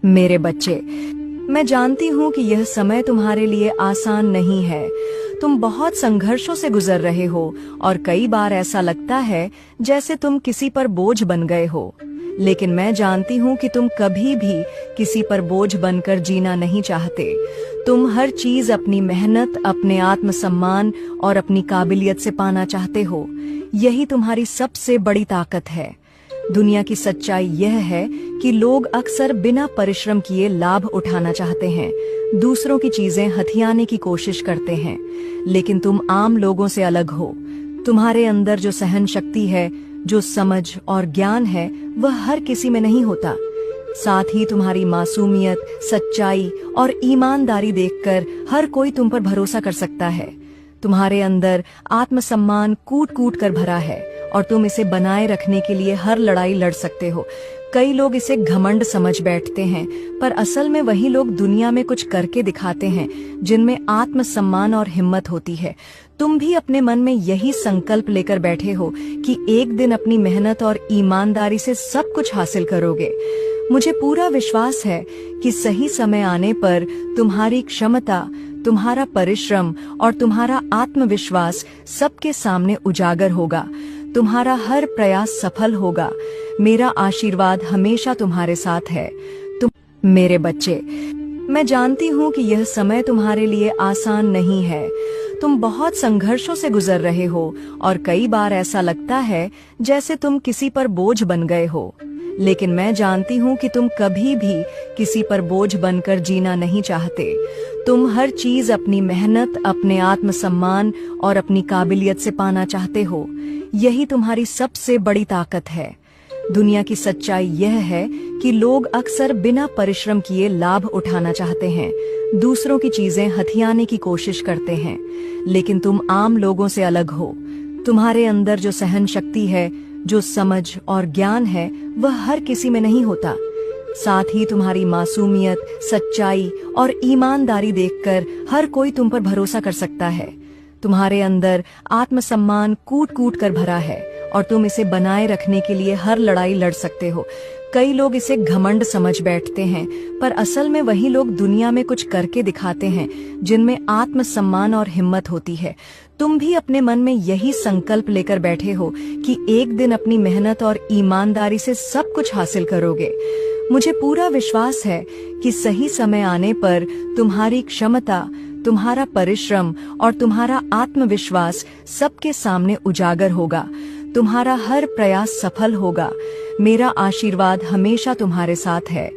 मेरे बच्चे, मैं जानती हूँ कि यह समय तुम्हारे लिए आसान नहीं है। तुम बहुत संघर्षों से गुजर रहे हो और कई बार ऐसा लगता है जैसे तुम किसी पर बोझ बन गए हो। लेकिन मैं जानती हूँ कि तुम कभी भी किसी पर बोझ बनकर जीना नहीं चाहते। तुम हर चीज अपनी मेहनत, अपने आत्मसम्मान और अपनी काबिलियत से पाना चाहते हो। यही तुम्हारी सबसे बड़ी ताकत है। दुनिया की सच्चाई यह है कि लोग अक्सर बिना परिश्रम किए लाभ उठाना चाहते हैं, दूसरों की चीजें हथियाने की कोशिश करते हैं। लेकिन तुम आम लोगों से अलग हो। तुम्हारे अंदर जो सहन शक्ति है, जो समझ और ज्ञान है, वह हर किसी में नहीं होता। साथ ही तुम्हारी मासूमियत, सच्चाई और ईमानदारी देखकर हर कोई तुम पर भरोसा कर सकता है। तुम्हारे अंदर आत्मसम्मान कूट कूट कर भरा है और तुम इसे बनाए रखने के लिए हर लड़ाई लड़ सकते हो। कई लोग इसे घमंड समझ बैठते हैं, पर असल में वही लोग दुनिया में कुछ करके दिखाते हैं जिनमें आत्मसम्मान और हिम्मत होती है। तुम भी अपने मन में यही संकल्प लेकर बैठे हो कि एक दिन अपनी मेहनत और ईमानदारी से सब कुछ हासिल करोगे। मुझे पूरा विश्वास है कि सही समय आने पर तुम्हारी क्षमता, तुम्हारा परिश्रम और तुम्हारा आत्मविश्वास सबके सामने उजागर होगा। तुम्हारा हर प्रयास सफल होगा। मेरा आशीर्वाद हमेशा तुम्हारे साथ है। तुम मेरे बच्चे, मैं जानती हूँ कि यह समय तुम्हारे लिए आसान नहीं है। तुम बहुत संघर्षों से गुजर रहे हो और कई बार ऐसा लगता है जैसे तुम किसी पर बोझ बन गए हो। लेकिन मैं जानती हूँ कि तुम कभी भी किसी पर बोझ बनकर जीना नहीं चाहते। तुम हर चीज अपनी मेहनत, अपने आत्मसम्मान और अपनी काबिलियत से पाना चाहते हो। यही तुम्हारी सबसे बड़ी ताकत है। दुनिया की सच्चाई यह है कि लोग अक्सर बिना परिश्रम किए लाभ उठाना चाहते हैं, दूसरों की चीजें हथियाने की कोशिश करते हैं। लेकिन तुम आम लोगों से अलग हो। तुम्हारे अंदर जो सहन शक्ति है, जो समझ और ज्ञान है, वह हर किसी में नहीं होता। साथ ही तुम्हारी मासूमियत, सच्चाई और ईमानदारी देखकर हर कोई तुम पर भरोसा कर सकता है। तुम्हारे अंदर आत्मसम्मान कूट कूट कर भरा है और तुम इसे बनाए रखने के लिए हर लड़ाई लड़ सकते हो। कई लोग इसे घमंड समझ बैठते हैं, पर असल में वही लोग दुनिया में कुछ करके दिखाते हैं जिनमें आत्मसम्मान और हिम्मत होती है। तुम भी अपने मन में यही संकल्प लेकर बैठे हो कि एक दिन अपनी मेहनत और ईमानदारी से सब कुछ हासिल करोगे। मुझे पूरा विश्वास है कि सही समय आने पर तुम्हारी क्षमता, तुम्हारा परिश्रम और तुम्हारा आत्मविश्वास सबके सामने उजागर होगा। तुम्हारा हर प्रयास सफल होगा। मेरा आशीर्वाद हमेशा तुम्हारे साथ है।